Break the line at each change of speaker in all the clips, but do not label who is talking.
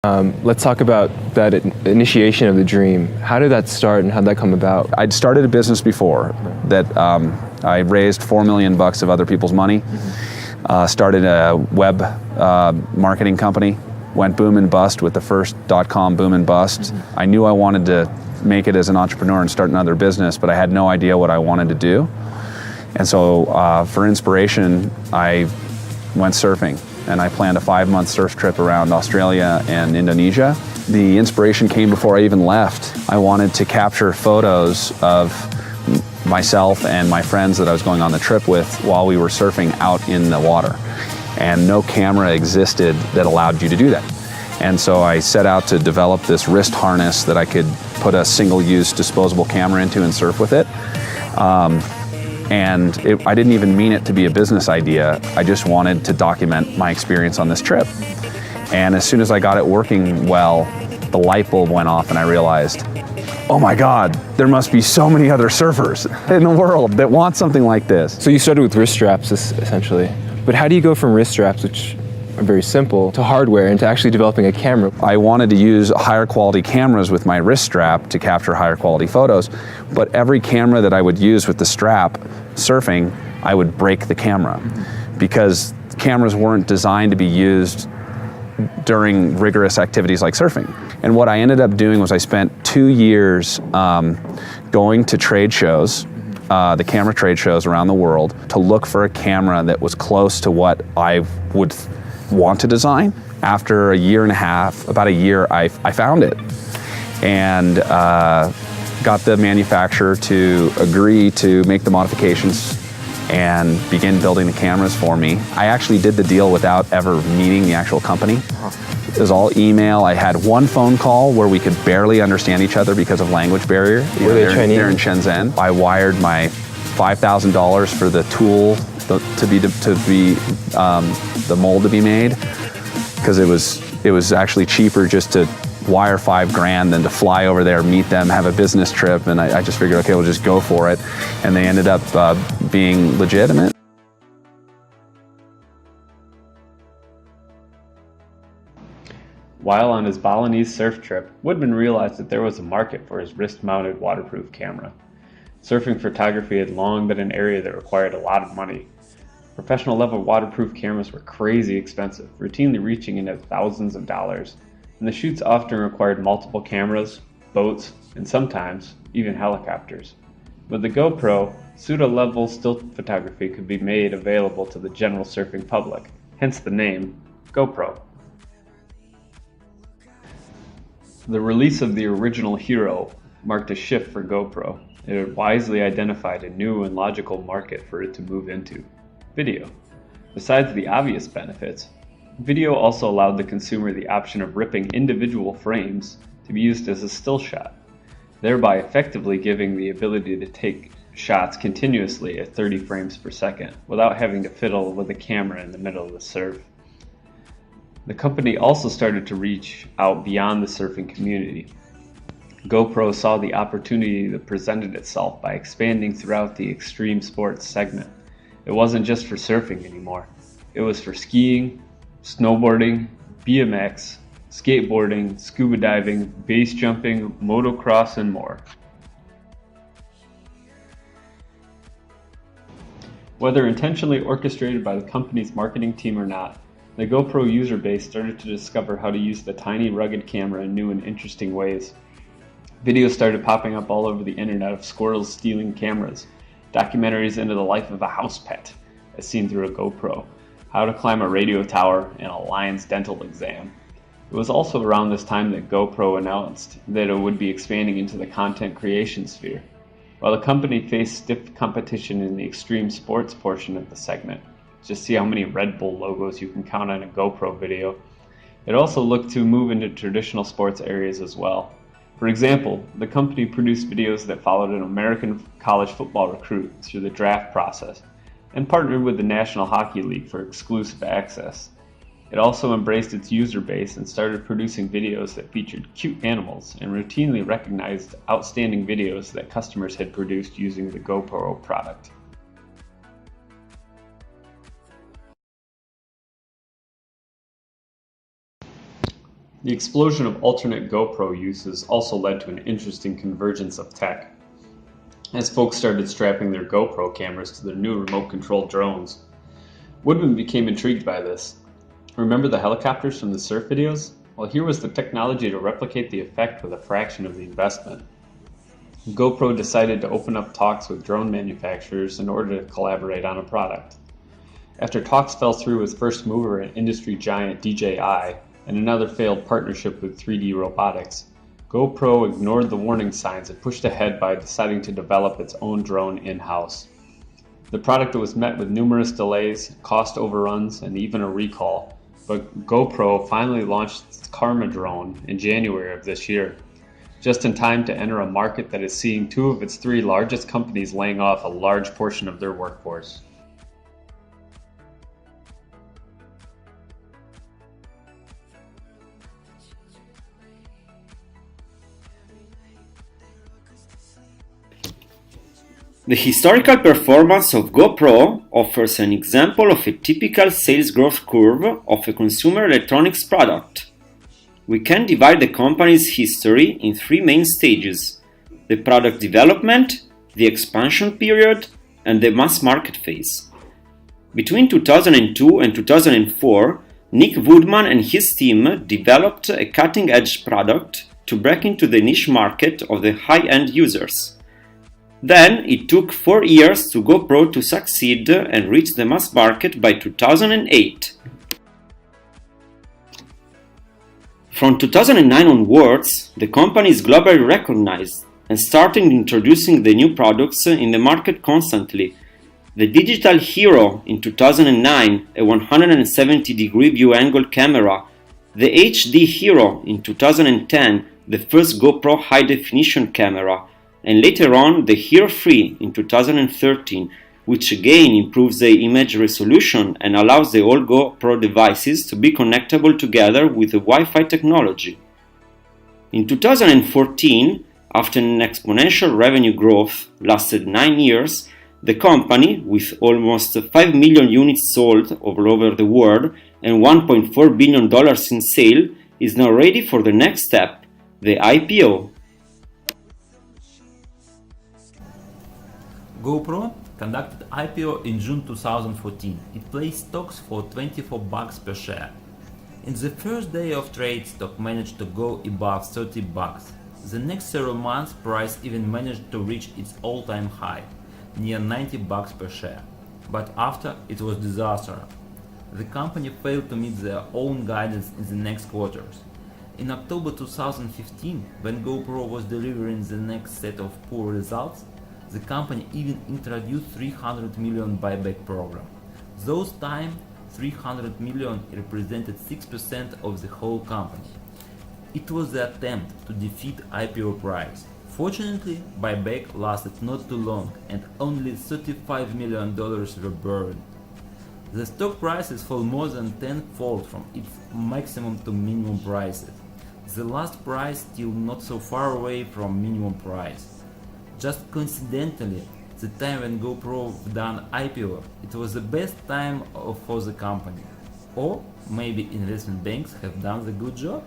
Let's talk about that initiation of the dream. How did that start and how did that come about?
I'd started a business before that I raised $4 million bucks of other people's money, started a web marketing company, went boom and bust with the first .com boom and bust. I knew I wanted to make it as an entrepreneur and start another business, but I had no idea what I wanted to do. And so for inspiration, I went surfing. And I planned a 5-month surf trip around Australia and Indonesia. The inspiration came before I even left. I wanted to capture photos of myself and my friends that I was going on the trip with while we were surfing out in the water. And no camera existed that allowed you to do that. And so I set out to develop this wrist harness that I could put a single-use disposable camera into and surf with it. I didn't even mean it to be a business idea. I just wanted to document my experience on this trip. And as soon as I got it working well, the light bulb went off and I realized, oh my God, there must be so many other surfers in the world that want something like this.
So you started with wrist straps, essentially. But how do you go from wrist straps, which are very simple, to hardware and to actually developing a camera?
I wanted to use higher quality cameras with my wrist strap to capture higher quality photos, but every camera that I would use with the strap surfing, I would break the camera because cameras weren't designed to be used during rigorous activities like surfing. And what I ended up doing was I spent 2 years going to trade shows, the camera trade shows around the world, to look for a camera that was close to what I would want to design. After a year and a half, about a year, I found it and got the manufacturer to agree to make the modifications and begin building the cameras for me. I actually did the deal without ever meeting the actual company. It was all email. I had one phone call where we could barely understand each other because of language barrier.
Were they Chinese?
They're in Shenzhen. I wired my $5,000 for the tool the mold to be made, because it was actually cheaper just to wire $5,000 than to fly over there, meet them, have a business trip, and I just figured, okay, we'll just go for it, and they ended up being legitimate.
While on his Balinese surf trip, Woodman realized that there was a market for his wrist-mounted waterproof camera. Surfing photography had long been an area that required a lot of money. Professional level waterproof cameras were crazy expensive, routinely reaching into thousands of dollars, and the shoots often required multiple cameras, boats, and sometimes even helicopters. With the GoPro, pseudo-level still photography could be made available to the general surfing public, hence the name GoPro. The release of the original Hero marked a shift for GoPro. It had wisely identified a new and logical market for it to move into: video. Besides the obvious benefits, video also allowed the consumer the option of ripping individual frames to be used as a still shot, thereby effectively giving the ability to take shots continuously at 30 frames per second without having to fiddle with the camera in the middle of the surf. The company also started to reach out beyond the surfing community. GoPro saw the opportunity that presented itself by expanding throughout the extreme sports segment. It wasn't just for surfing anymore. It was for skiing, snowboarding, BMX, skateboarding, scuba diving, base jumping, motocross, and more. Whether intentionally orchestrated by the company's marketing team or not, the GoPro user base started to discover how to use the tiny, rugged camera in new and interesting ways. Videos started popping up all over the internet of squirrels stealing cameras, documentaries into the life of a house pet, as seen through a GoPro, how to climb a radio tower, and a lion's dental exam. It was also around this time that GoPro announced that it would be expanding into the content creation sphere. While the company faced stiff competition in the extreme sports portion of the segment, just see how many Red Bull logos you can count on a GoPro video, it also looked to move into traditional sports areas as well. For example, the company produced videos that followed an American college football recruit through the draft process and partnered with the National Hockey League for exclusive access. It also embraced its user base and started producing videos that featured cute animals and routinely recognized outstanding videos that customers had produced using the GoPro product. The explosion of alternate GoPro uses also led to an interesting convergence of tech. As folks started strapping their GoPro cameras to their new remote-controlled drones, Woodman became intrigued by this. Remember the helicopters from the surf videos? Well, here was the technology to replicate the effect with a fraction of the investment. GoPro decided to open up talks with drone manufacturers in order to collaborate on a product. After talks fell through with first mover and industry giant DJI and another failed partnership with 3D Robotics, GoPro ignored the warning signs and pushed ahead by deciding to develop its own drone in-house. The product was met with numerous delays, cost overruns, and even a recall, but GoPro finally launched its Karma drone in January of this year, just in time to enter a market that is seeing two of its three largest companies laying off a large portion of their workforce.
The historical performance of GoPro offers an example of a typical sales growth curve of a consumer electronics product. We can divide the company's history in three main stages: the product development, the expansion period, and the mass market phase. Between 2002 and 2004, Nick Woodman and his team developed a cutting-edge product to break into the niche market of the high-end users. Then it took 4 years to GoPro to succeed and reach the mass market by 2008. From 2009 onwards, the company is globally recognized and started introducing the new products in the market constantly. The Digital Hero in 2009, a 170-degree view angle camera, the HD Hero in 2010, the first GoPro high-definition camera, and later on the Hero 3 in 2013, which again improves the image resolution and allows the all GoPro devices to be connectable together with the Wi-Fi technology. In 2014, after an exponential revenue growth lasted 9 years, the company, with almost 5 million units sold all over the world and $1.4 billion in sale, is now ready for the next step, the IPO.
GoPro conducted IPO in June 2014. It placed stocks for $24 per share. In the first day of trade, stock managed to go above $30. The next several months, price even managed to reach its all-time high, near $90 per share. But after, it was disaster. The company failed to meet their own guidance in the next quarters. In October 2015, when GoPro was delivering the next set of poor results, the company even introduced $300 million buyback program. Those time, $300 million represented 6% of the whole company. It was the attempt to defeat IPO price. Fortunately, buyback lasted not too long and only $35 million were burned. The stock prices fell more than tenfold from its maximum to minimum prices. The last price still not so far away from minimum price. Just coincidentally, the time when GoPro done IPO, it was the best time for the company. Or maybe investment banks have done the good job?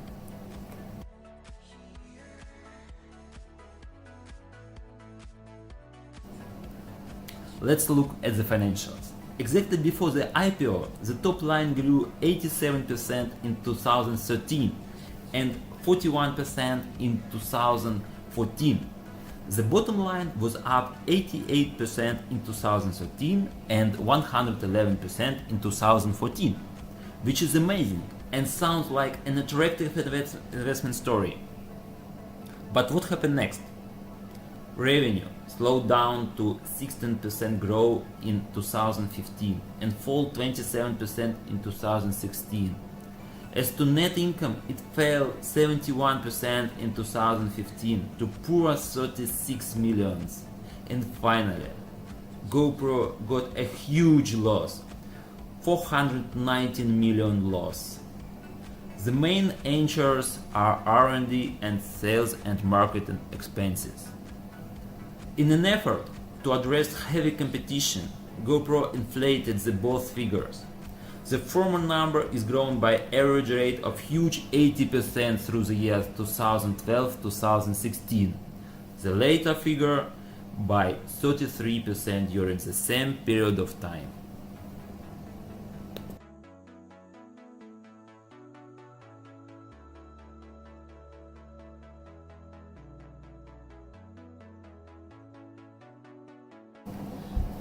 Let's look at the financials. Exactly before the IPO, the top line grew 87% in 2013 and 41% in 2014. The bottom line was up 88% in 2013 and 111% in 2014, which is amazing and sounds like an attractive investment story. But what happened next? Revenue slowed down to 16% growth in 2015 and fall 27% in 2016. As to net income, it fell 71% in 2015 to poor 36 million. And finally, GoPro got a huge loss, 419 million loss. The main anchors are R&D and sales and marketing expenses. In an effort to address heavy competition, GoPro inflated both figures. The former number is grown by average rate of huge 80% through the years 2012-2016. The later figure by 33% during the same period of time.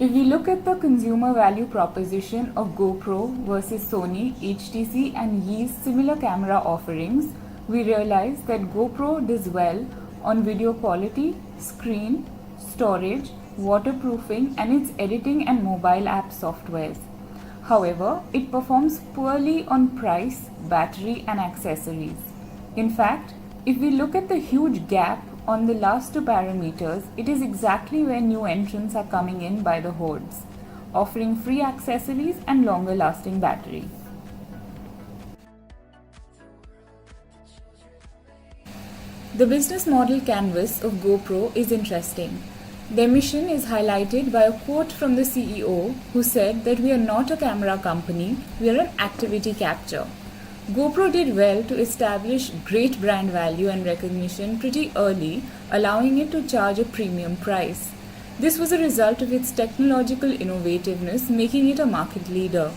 If we look at the consumer value proposition of GoPro versus Sony, HTC and Yi's similar camera offerings, we realize that GoPro does well on video quality, screen, storage, waterproofing and its editing and mobile app softwares. However, it performs poorly on price, battery and accessories. In fact, if we look at the huge gap on the last two parameters, it is exactly where new entrants are coming in by the hordes, offering free accessories and longer lasting battery. The business model canvas of GoPro is interesting. Their mission is highlighted by a quote from the CEO who said that we are not a camera company, we are an activity capture. GoPro did well to establish great brand value and recognition pretty early, allowing it to charge a premium price. This was a result of its technological innovativeness, making it a market leader.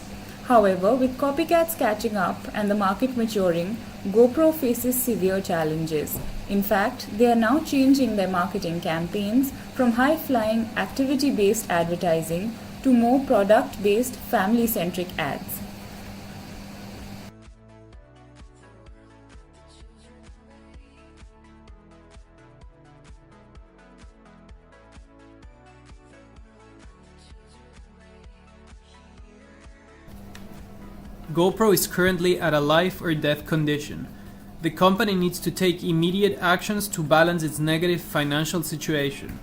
However, with copycats catching up and the market maturing, GoPro faces severe challenges. In fact, they are now changing their marketing campaigns from high-flying, activity-based advertising to more product-based, family-centric ads.
GoPro is currently at a life or death condition. The company needs to take immediate actions to balance its negative financial situation.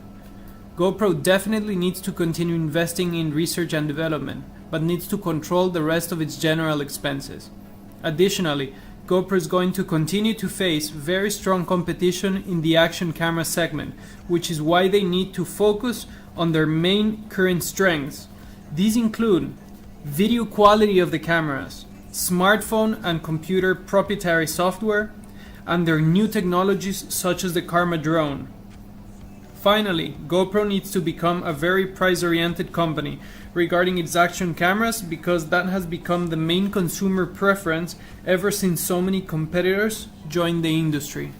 GoPro definitely needs to continue investing in research and development, but needs to control the rest of its general expenses. Additionally, GoPro is going to continue to face very strong competition in the action camera segment, which is why they need to focus on their main current strengths. These include video quality of the cameras, smartphone and computer proprietary software, and their new technologies such as the Karma drone. Finally, GoPro needs to become a very price-oriented company regarding its action cameras, because that has become the main consumer preference ever since so many competitors joined the industry.